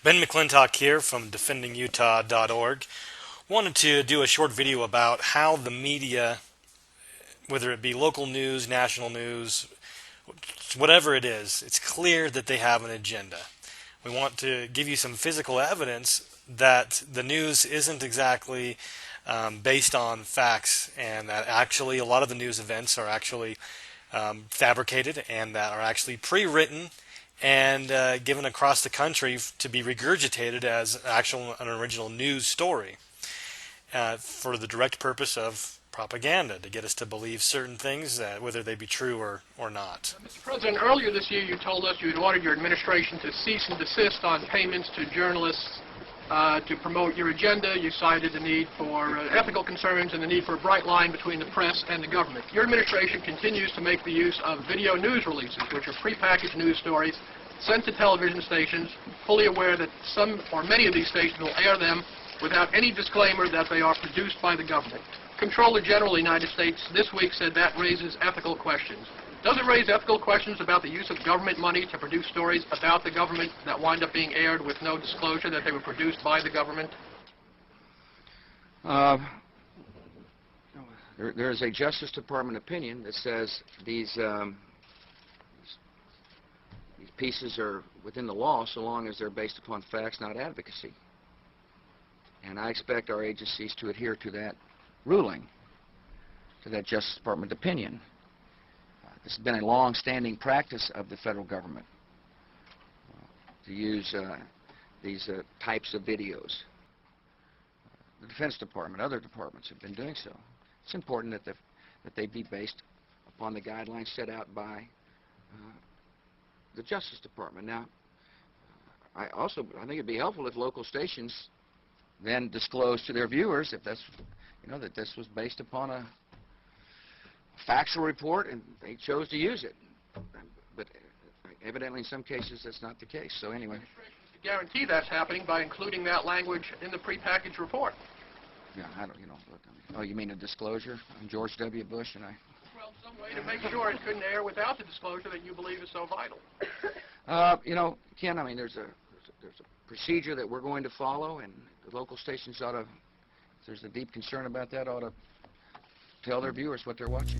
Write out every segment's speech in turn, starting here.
Ben McClintock here from defendingutah.org. Wanted to do a short video about how the media, whether it be local news, national news, whatever it is, it's clear that they have an agenda. We want to give you some physical evidence that the news isn't exactly based on facts, and that actually a lot of the news events are actually fabricated and that are actually pre-written and given across the country to be regurgitated as an original news story for the direct purpose of propaganda, to get us to believe certain things, whether they be true or not. Mr. President, earlier this year you told us you had ordered your administration to cease and desist on payments to journalists to promote your agenda. You cited the need for ethical concerns and the need for a bright line between the press and the government. Your administration continues to make the use of video news releases, which are prepackaged news stories sent to television stations, fully aware that some or many of these stations will air them without any disclaimer that they are produced by the government. Comptroller General of the United States this week said that raises ethical questions. Does it raise ethical questions about the use of government money to produce stories about the government that wind up being aired with no disclosure that they were produced by the government? There is a Justice Department opinion that says these pieces are within the law so long as they're based upon facts, not advocacy. And I expect our agencies to adhere to that ruling, to that Justice Department opinion. This has been a long-standing practice of the federal government to use these types of videos. The Defense Department, other departments have been doing so. It's important that they be based upon the guidelines set out by the Justice Department. Now, I think it'd be helpful if local stations then disclose to their viewers, if that's, that this was based upon a factual report and they chose to use it. But evidently in some cases that's not the case. So anyway. To guarantee that's happening by including that language in the prepackaged report. Yeah, I don't, look, oh, you mean a disclosure on George W. Bush and I? Well, some way to make sure it couldn't air without the disclosure that you believe is so vital. Ken, I mean, there's a procedure that we're going to follow, and the local stations ought to, if there's a deep concern about that, ought to tell their viewers what they're watching.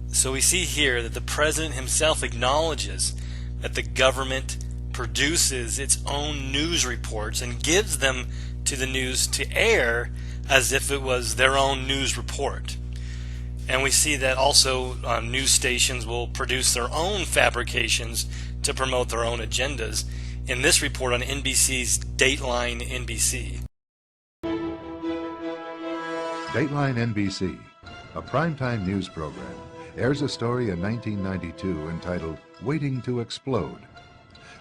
So we see here that the president himself acknowledges that the government produces its own news reports and gives them to the news to air as if it was their own news report. And we see that also news stations will produce their own fabrications to promote their own agendas. In this report on NBC's Dateline NBC. Dateline NBC, a primetime news program, airs a story in 1992 entitled Waiting to Explode.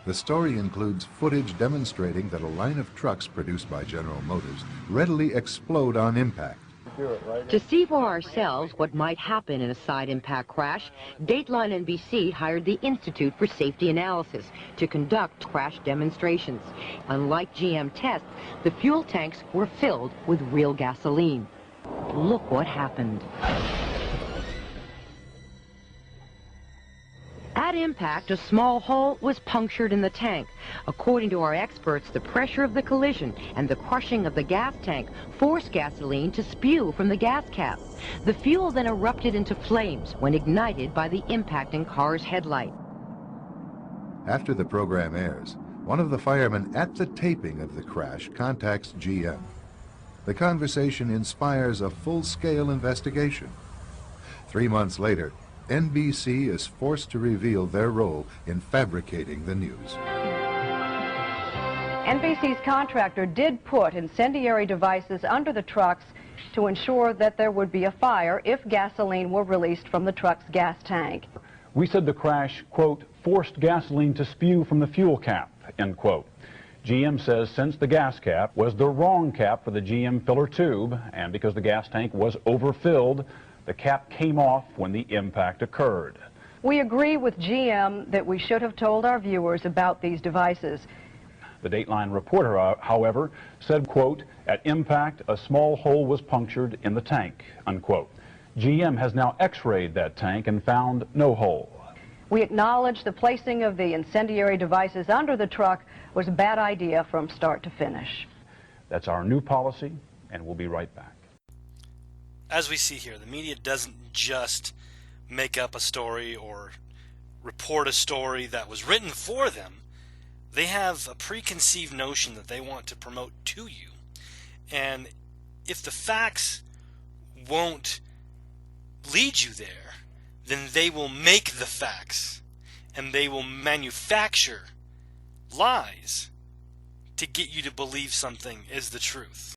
The story includes footage demonstrating that a line of trucks produced by General Motors readily explode on impact. To see for ourselves what might happen in a side impact crash, Dateline NBC hired the Institute for Safety Analysis to conduct crash demonstrations. Unlike GM tests, the fuel tanks were filled with real gasoline. Look what happened. At impact, a small hole was punctured in the tank. According to our experts, the pressure of the collision and the crushing of the gas tank forced gasoline to spew from the gas cap. The fuel then erupted into flames when ignited by the impacting car's headlight. After the program airs, one of the firemen at the taping of the crash contacts GM. The conversation inspires a full-scale investigation. 3 months later, NBC is forced to reveal their role in fabricating the news. NBC's contractor did put incendiary devices under the trucks to ensure that there would be a fire if gasoline were released from the truck's gas tank. We said the crash, quote, forced gasoline to spew from the fuel cap, end quote. GM says since the gas cap was the wrong cap for the GM filler tube, and because the gas tank was overfilled, the cap came off when the impact occurred. We agree with GM that we should have told our viewers about these devices. The Dateline reporter, however, said, quote, at impact, a small hole was punctured in the tank, unquote. GM has now x-rayed that tank and found no hole. We acknowledge the placing of the incendiary devices under the truck was a bad idea from start to finish. That's our new policy, and we'll be right back. As we see here, the media doesn't just make up a story or report a story that was written for them. They have a preconceived notion that they want to promote to you. And if the facts won't lead you there, then they will make the facts, and they will manufacture lies to get you to believe something is the truth.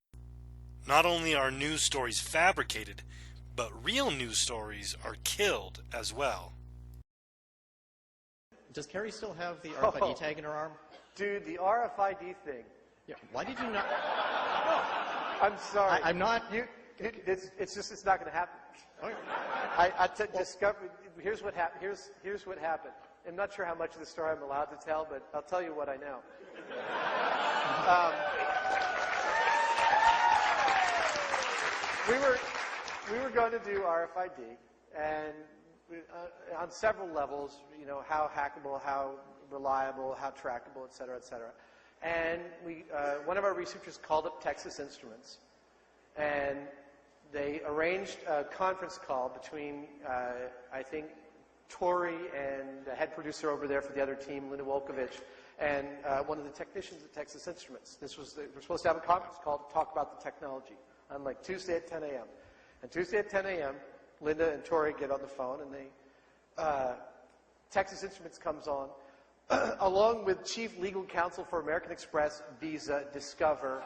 Not only are news stories fabricated, but real news stories are killed as well. Does Carrie still have the RFID tag in her arm? Dude, the RFID thing. Yeah. Why did you not? I'm sorry. I'm not. It's not going to happen. Okay. Here's what happened. Here's what happened. I'm not sure how much of the story I'm allowed to tell, but I'll tell you what I know. We were going to do RFID, and on several levels, you know, how hackable, how reliable, how trackable, et cetera, et cetera. And one of our researchers called up Texas Instruments, and they arranged a conference call between, I think, Tori and the head producer over there for the other team, Linda Wolkovich, and one of the technicians at Texas Instruments. They were supposed to have a conference call to talk about the technology on like Tuesday at 10 a.m. And Tuesday at 10 a.m., Linda and Tori get on the phone, and Texas Instruments comes on, along with Chief Legal Counsel for American Express, Visa, Discover,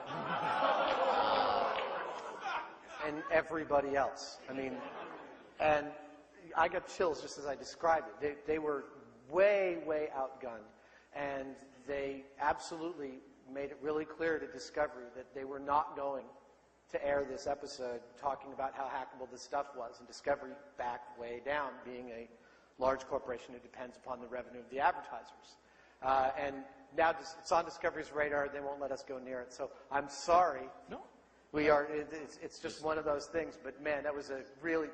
and everybody else. I mean, and I got chills just as I described it. They were way, way outgunned, and they absolutely made it really clear to Discovery that they were not going to air this episode talking about how hackable this stuff was, and Discovery backed way down, being a large corporation who depends upon the revenue of the advertisers. And now it's on Discovery's radar. They won't let us go near it. So I'm sorry. No. We are. It's just one of those things. But man, that was a really.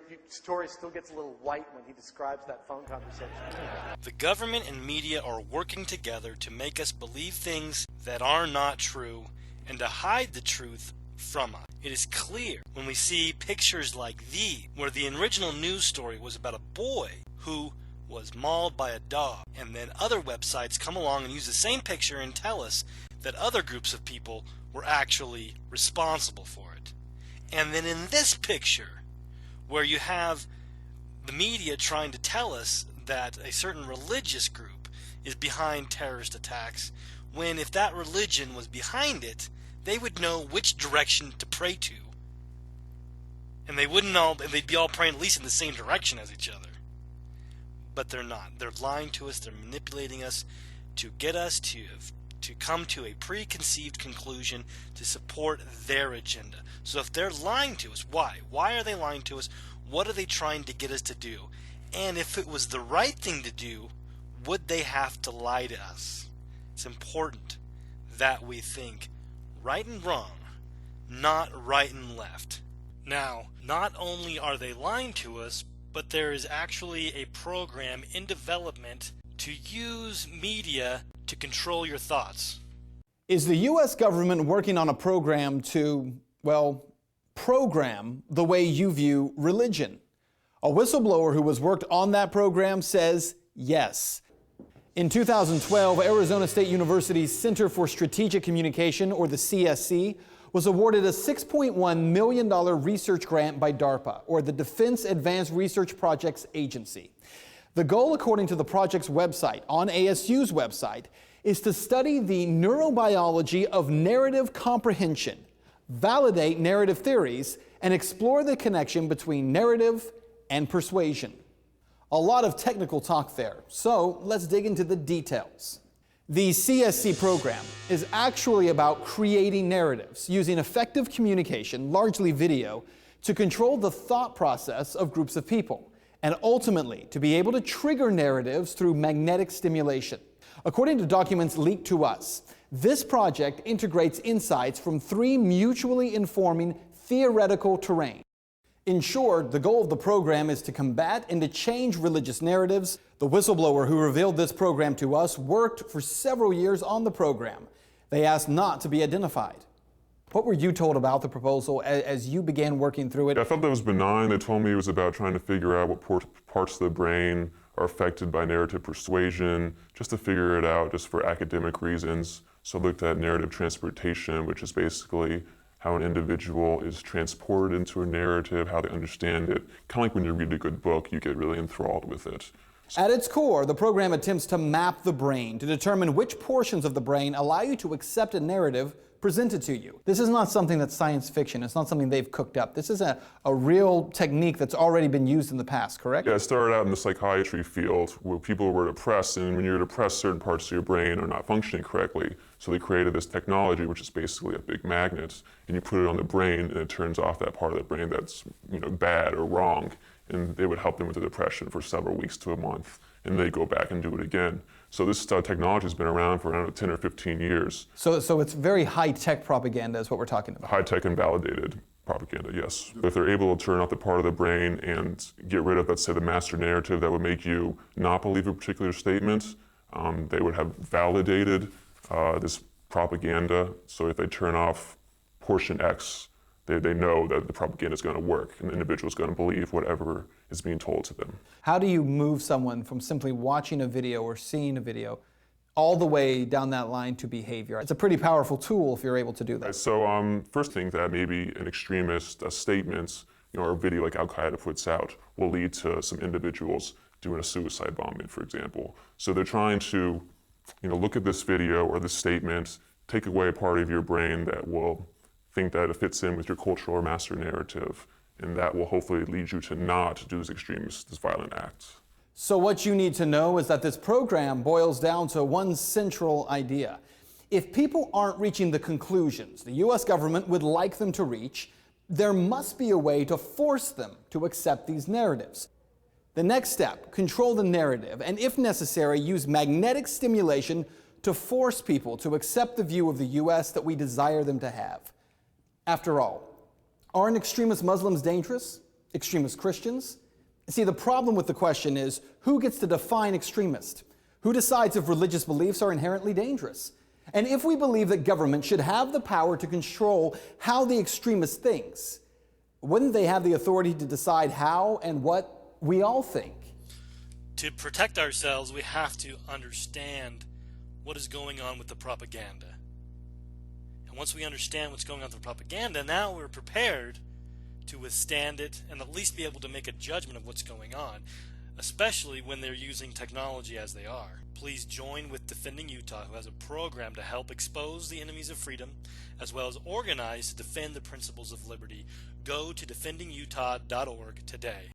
Tori still gets a little white when he describes that phone conversation. The government and media are working together to make us believe things that are not true and to hide the truth from us. It is clear when we see pictures like these, where the original news story was about a boy who was mauled by a dog, and then other websites come along and use the same picture and tell us that other groups of people were actually responsible for it. And then in this picture, where you have the media trying to tell us that a certain religious group is behind terrorist attacks, when if that religion was behind it, they would know which direction to pray to. And they'd be all praying at least in the same direction as each other. But they're not. They're lying to us. They're manipulating us to get us to come to a preconceived conclusion to support their agenda. So if they're lying to us, why? Why are they lying to us? What are they trying to get us to do? And if it was the right thing to do, would they have to lie to us? It's important that we think right and wrong, not right and left. Now, not only are they lying to us, but there is actually a program in development to use media to control your thoughts. Is the U.S. government working on a program to, well, program the way you view religion? A whistleblower who has worked on that program says yes. In 2012, Arizona State University's Center for Strategic Communication, or the CSC, was awarded a $6.1 million research grant by DARPA, or the Defense Advanced Research Projects Agency. The goal, according to the project's website, on ASU's website, is to study the neurobiology of narrative comprehension, validate narrative theories, and explore the connection between narrative and persuasion. A lot of technical talk there, so let's dig into the details. The CSC program is actually about creating narratives using effective communication, largely video, to control the thought process of groups of people, and ultimately to be able to trigger narratives through magnetic stimulation. According to documents leaked to us, this project integrates insights from 3 mutually informing theoretical terrains: In short, the goal of the program is to combat and to change religious narratives. The whistleblower who revealed this program to us worked for several years on the program. They asked not to be identified. What were you told about the proposal as you began working through it? I thought that was benign. They told me it was about trying to figure out what parts of the brain are affected by narrative persuasion, just to figure it out just for academic reasons. So I looked at narrative transportation, which is basically how an individual is transported into a narrative, how they understand it. Kind of like when you read a good book, you get really enthralled with it. At its core, the program attempts to map the brain to determine which portions of the brain allow you to accept a narrative presented to you. This is not something that's science fiction. It's not something they've cooked up. This is a real technique that's already been used in the past, correct? Yeah, it started out in the psychiatry field where people were depressed, and when you're depressed, certain parts of your brain are not functioning correctly. So they created this technology, which is basically a big magnet, and you put it on the brain, and it turns off that part of the brain that's bad or wrong, and they would help them with the depression for several weeks to a month, and they go back and do it again. So this technology has been around for around 10 or 15 years. So it's very high-tech propaganda is what we're talking about. High-tech and validated propaganda, yes. If they're able to turn off the part of the brain and get rid of, let's say, the master narrative that would make you not believe a particular statement, they would have validated this propaganda. So if they turn off portion X, they know that the propaganda is going to work and the individual is going to believe whatever is being told to them. How do you move someone from simply watching a video or seeing a video all the way down that line to behavior? It's a pretty powerful tool if you're able to do that. So first thing that maybe an extremist statement or a video like Al-Qaeda puts out will lead to some individuals doing a suicide bombing, for example. So they're trying to look at this video or this statement, take away a part of your brain that will think that it fits in with your cultural or master narrative, and that will hopefully lead you to not do this violent act. So what you need to know is that this program boils down to one central idea. If people aren't reaching the conclusions the U.S. government would like them to reach, there must be a way to force them to accept these narratives. The next step, control the narrative, and if necessary, use magnetic stimulation to force people to accept the view of the U.S. that we desire them to have. After all, aren't extremist Muslims dangerous? Extremist Christians? See, the problem with the question is, who gets to define extremist? Who decides if religious beliefs are inherently dangerous? And if we believe that government should have the power to control how the extremist thinks, wouldn't they have the authority to decide how and what we all think? To protect ourselves, we have to understand what is going on with the propaganda. And once we understand what's going on with the propaganda, now we're prepared to withstand it and at least be able to make a judgment of what's going on, especially when they're using technology as they are. Please join with Defending Utah, who has a program to help expose the enemies of freedom, as well as organize to defend the principles of liberty. Go to defendingutah.org today.